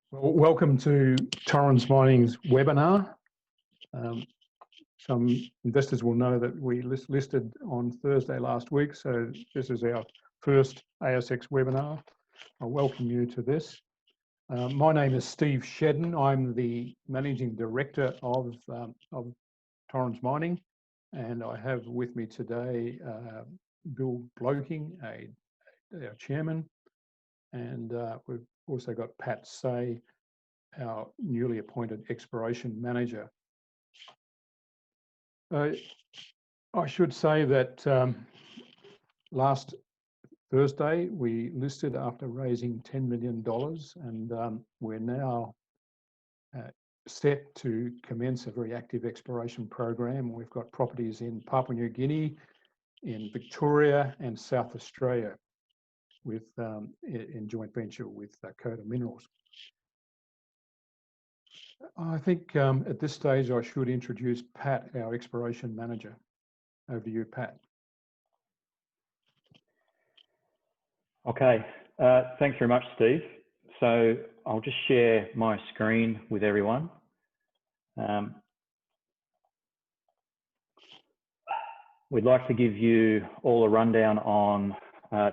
Well, welcome to Torrens Mining's webinar. Some investors will know that we listed on Thursday last week, so this is our first ASX webinar. I welcome you to this. My name is Steve Shedden. I'm the Managing Director of Torrens Mining, and I have with me today Bill Bloking, our Chairman, and we've also got Pat Say, our newly appointed Exploration Manager. I should say that last Thursday we listed after raising $10 million, and we're now set to commence a very active exploration program. We've got properties in Papua New Guinea, in Victoria and South Australia, with in joint venture with Coda Minerals. I think at this stage I should introduce Pat, our Exploration Manager. Over to you, Pat. Okay, thanks very much, Steve. So I'll just share my screen with everyone. We'd like to give you all a rundown on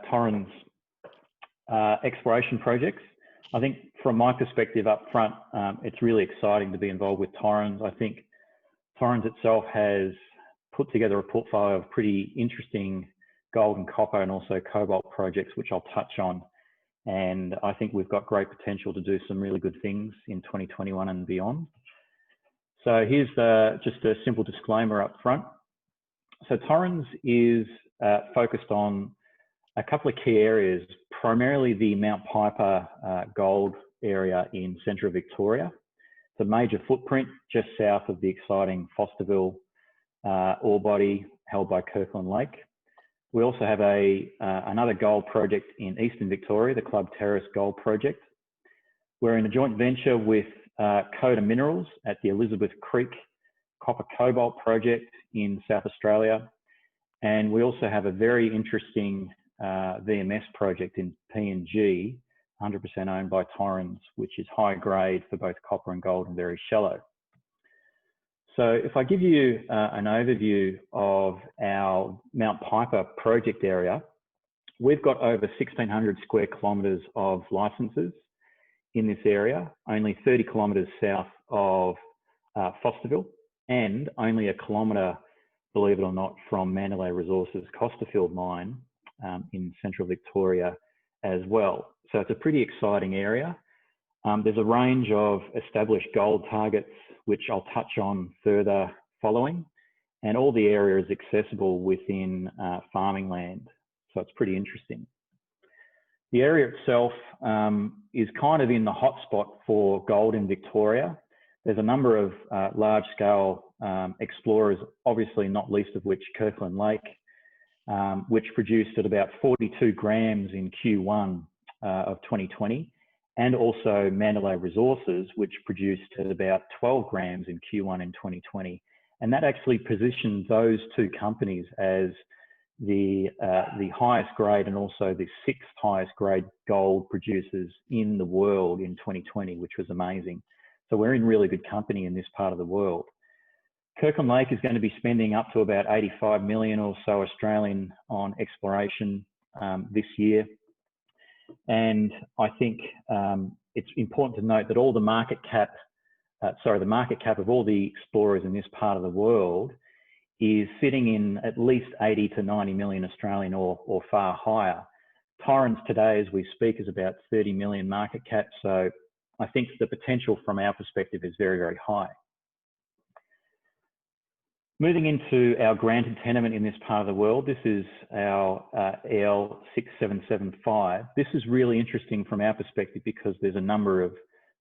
Torrens exploration projects. I think from my perspective up front, it's really exciting to be involved with Torrens. I think Torrens itself has put together a portfolio of pretty interesting gold and copper and also cobalt projects, which I'll touch on. And I think we've got great potential to do some really good things in 2021 and beyond. So here's just a simple disclaimer up front. So Torrens is focused on a couple of key areas, primarily the Mount Piper gold area in central Victoria. It's a major footprint just south of the exciting Fosterville ore body held by Kirkland Lake. We also have another gold project in eastern Victoria, the Club Terrace Gold Project. We're in a joint venture with Coda Minerals at the Elizabeth Creek Copper Cobalt Project in South Australia. And we also have a very interesting VMS project in PNG, 100% owned by Torrens, which is high grade for both copper and gold and very shallow. So if I give you an overview of our Mount Piper project area, we've got over 1,600 square kilometres of licences in this area, only 30 kilometres south of Fosterville, and only a kilometre, believe it or not, from Mandalay Resources' Costerfield mine in central Victoria as well. So it's a pretty exciting area. There's a range of established gold targets, which I'll touch on further following, and all the area is accessible within farming land. So it's pretty interesting. The area itself is kind of in the hotspot for gold in Victoria. There's a number of large-scale explorers, obviously not least of which Kirkland Lake, which produced at about 42 grams in Q1 of 2020, and also Mandalay Resources, which produced at about 12 grams in Q1 in 2020. And that actually positioned those two companies as the highest grade and also the sixth highest grade gold producers in the world in 2020, which was amazing. So we're in really good company in this part of the world. Kirkland Lake is going to be spending up to about 85 million or so Australian on exploration this year. And I think it's important to note that all the market cap, the market cap of all the explorers in this part of the world is sitting in at least 80 to 90 million Australian or far higher. Torrens today, as we speak, is about 30 million market cap. So I think the potential from our perspective is very, very high. Moving into our granted tenement in this part of the world, this is our EL6775. This is really interesting from our perspective because there's a number of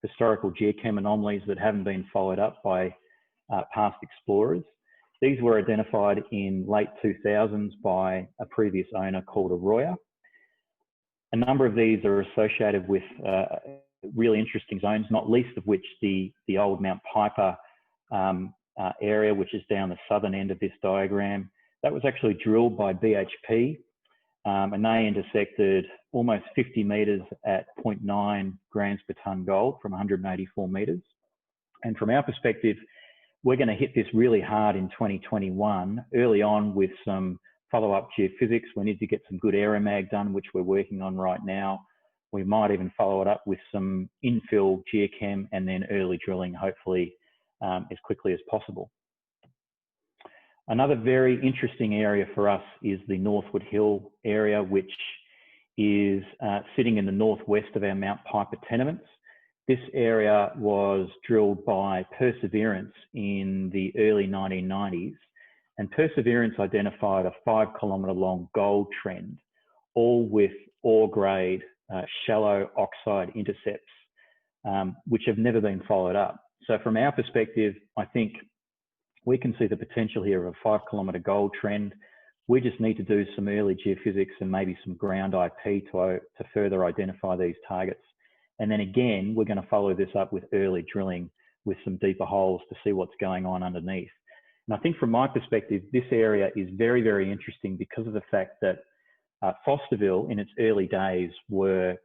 historical geochem anomalies that haven't been followed up by past explorers. These were identified in late 2000s by a previous owner called Arroyo. A number of these are associated with really interesting zones, not least of which the old Mount Piper area, which is down the southern end of this diagram. That was actually drilled by BHP, and they intersected almost 50 metres at 0.9 grams per tonne gold from 184 metres. And from our perspective, we're going to hit this really hard in 2021, early on with some follow-up geophysics. We need to get some good aeromag done, which we're working on right now. We might even follow it up with some infill geochem and then early drilling, hopefully as quickly as possible. Another very interesting area for us is the Northwood Hill area, which is sitting in the northwest of our Mount Piper tenements. This area was drilled by Perseverance in the early 1990s, and Perseverance identified a 5-kilometre long gold trend, all with ore grade shallow oxide intercepts, which have never been followed up. So from our perspective, I think we can see the potential here of a 5-kilometre gold trend. We just need to do some early geophysics and maybe some ground IP to further identify these targets. And then again, we're going to follow this up with early drilling with some deeper holes to see what's going on underneath. And I think from my perspective, this area is very, very interesting because of the fact that Fosterville in its early days were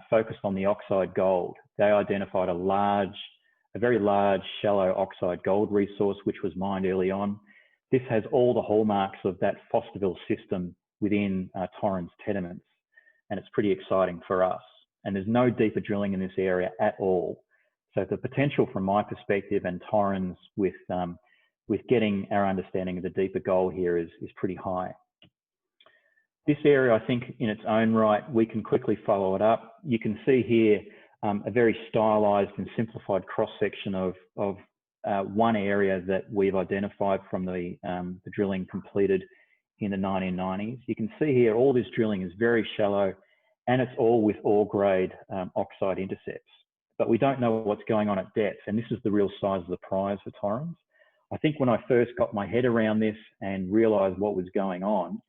focused on the oxide gold. They identified a very large shallow oxide gold resource, which was mined early on. This has all the hallmarks of that Fosterville system within Torrens tenements, and it's pretty exciting for us. And there's no deeper drilling in this area at all. So the potential from my perspective and Torrens with getting our understanding of the deeper gold here is pretty high. This area, I think in its own right, we can quickly follow it up. You can see here a very stylized and simplified cross-section of one area that we've identified from the drilling completed in the 1990s. You can see here all this drilling is very shallow, and it's all with ore grade oxide intercepts. But we don't know what's going on at depth, and this is the real size of the prize for Torrens. I think when I first got my head around this and realised what was going on,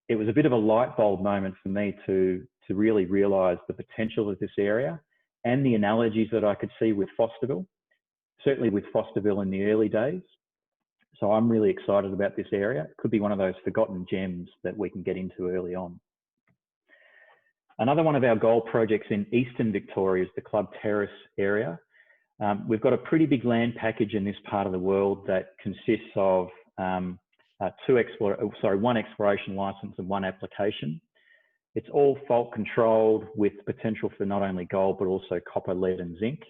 it was a bit of a light bulb moment for me to really realise the potential of this area and the analogies that I could see with Fosterville, certainly with Fosterville in the early days. So I'm really excited about this area. It could be one of those forgotten gems that we can get into early on. Another one of our gold projects in Eastern Victoria is the Club Terrace area. We've got a pretty big land package in this part of the world that consists of one exploration license and one application. It's all fault controlled with potential for not only gold, but also copper, lead and zinc.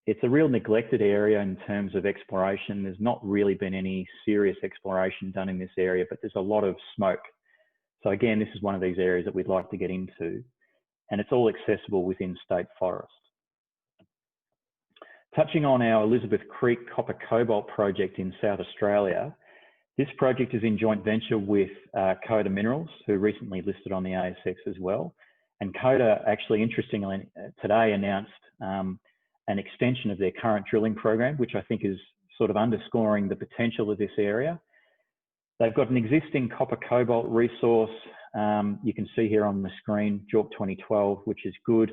It's a real neglected area in terms of exploration. There's not really been any serious exploration done in this area, but there's a lot of smoke. So again, this is one of these areas that we'd like to get into, and it's all accessible within state forest. Touching on our Elizabeth Creek copper cobalt project in South Australia, this project is in joint venture with Coda Minerals, who recently listed on the ASX as well. And Coda actually, interestingly, today announced an extension of their current drilling program, which I think is sort of underscoring the potential of this area. They've got an existing copper cobalt resource. You can see here on the screen, JORC 2012, which is good.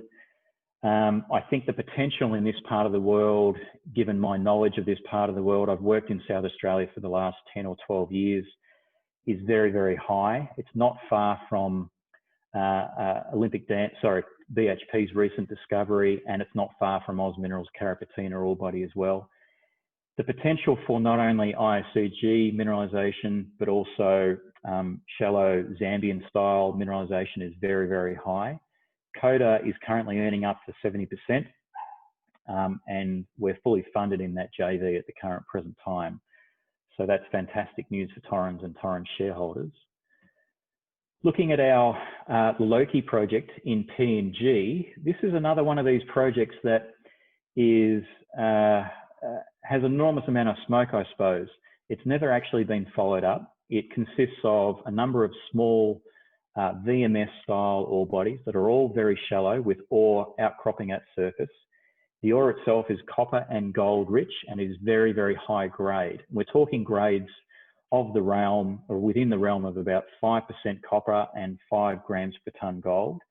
I think the potential in this part of the world, given my knowledge of this part of the world, I've worked in South Australia for the last 10 or 12 years, is very, very high. It's not far from BHP's recent discovery, and it's not far from Oz Minerals' Carrapateena ore body as well. The potential for not only ISCG mineralisation, but also shallow Zambian style mineralisation is very, very high. Coda is currently earning up to 70%, and we're fully funded in that JV at the current present time. So that's fantastic news for Torrens and Torrens shareholders. Looking at our Loki project in PNG, this is another one of these projects that is has an enormous amount of smoke, I suppose. It's never actually been followed up. It consists of a number of small VMS style ore bodies that are all very shallow with ore outcropping at surface. The ore itself is copper and gold rich and is very, very high grade. We're talking grades of the realm, or within the realm of about 5% copper and 5 grams per tonne gold.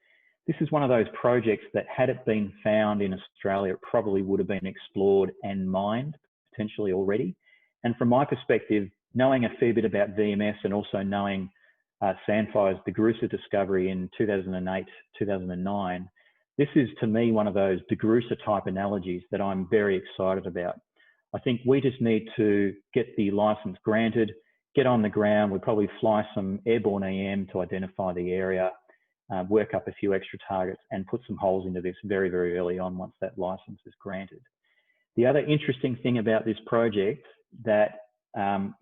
This is one of those projects that, had it been found in Australia, it probably would have been explored and mined potentially already. And from my perspective, knowing a fair bit about VMS and also knowing Sandfire's DeGrussa discovery in 2008, 2009, this is to me one of those DeGrussa type analogies that I'm very excited about. I think we just need to get the license granted, get on the ground. We'll probably fly some airborne EM to identify the area, work up a few extra targets and put some holes into this very, very early on once that license is granted. The other interesting thing about this project that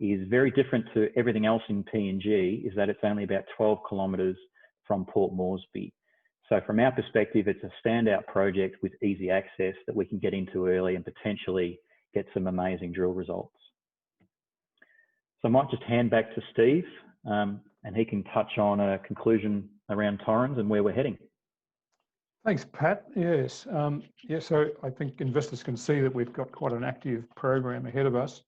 is very different to everything else in PNG is that it's only about 12 kilometres from Port Moresby. So from our perspective, it's a standout project with easy access that we can get into early and potentially get some amazing drill results. So I might just hand back to Steve and he can touch on a conclusion around Torrens and where we're heading. Thanks, Pat. Yes, so I think investors can see that we've got quite an active program ahead of us.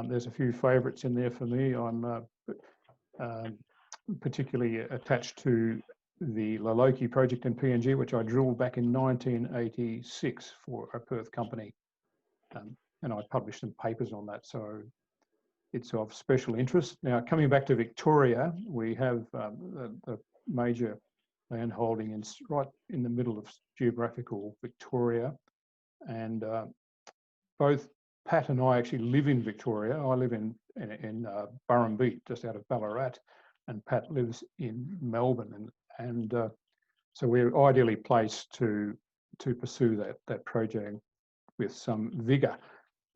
There's a few favourites in there for me. I'm particularly attached to the Laloki project in PNG, which I drilled back in 1986 for a Perth company. And I published some papers on that, so it's of special interest. Now, coming back to Victoria, we have the major land holding right in the middle of geographical Victoria. And both Pat and I actually live in Victoria. I live in Burrumbete, just out of Ballarat, and Pat lives in Melbourne. And so we're ideally placed to pursue that project with some vigour.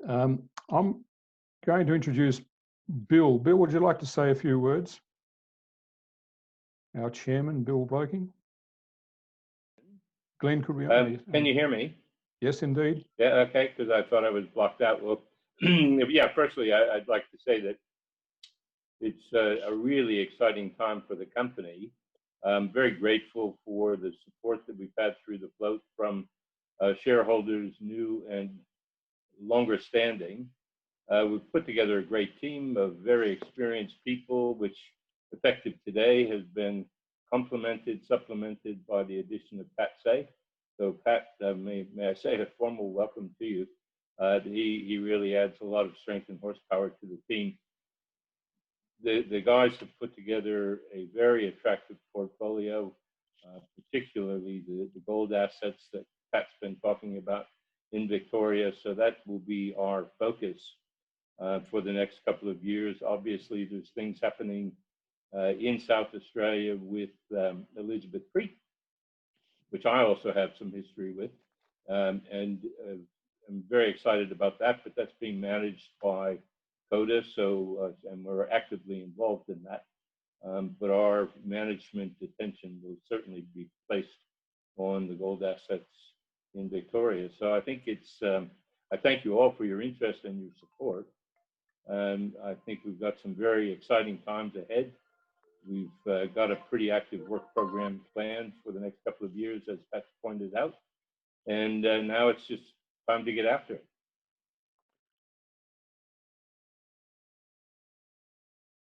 I'm going to introduce Bill. Bill, would you like to say a few words? Our chairman, Bill Boking. Glenn, could we? Can you hear me? Yes, indeed. Yeah, okay, because I thought I was blocked out. Well, yeah, firstly, I'd like to say that it's a really exciting time for the company. I'm very grateful for the support that we've had through the float from shareholders, new and longer standing. We've put together a great team of very experienced people, which effective today has been complemented, supplemented by the addition of Pat Say. So Pat, may I say a formal welcome to you. He really adds a lot of strength and horsepower to the team. The guys have put together a very attractive portfolio, particularly the gold assets that Pat's been talking about in Victoria. So that will be our focus for the next couple of years. Obviously, there's things happening in South Australia with Elizabeth Creek, which I also have some history with, and I'm very excited about that, but that's being managed by CODA, so, and we're actively involved in that. But our management attention will certainly be placed on the gold assets in Victoria. So I think it's, I thank you all for your interest and your support. And I think we've got some very exciting times ahead. We've got a pretty active work program planned for the next couple of years, as Pat pointed out. And now it's just time to get after it.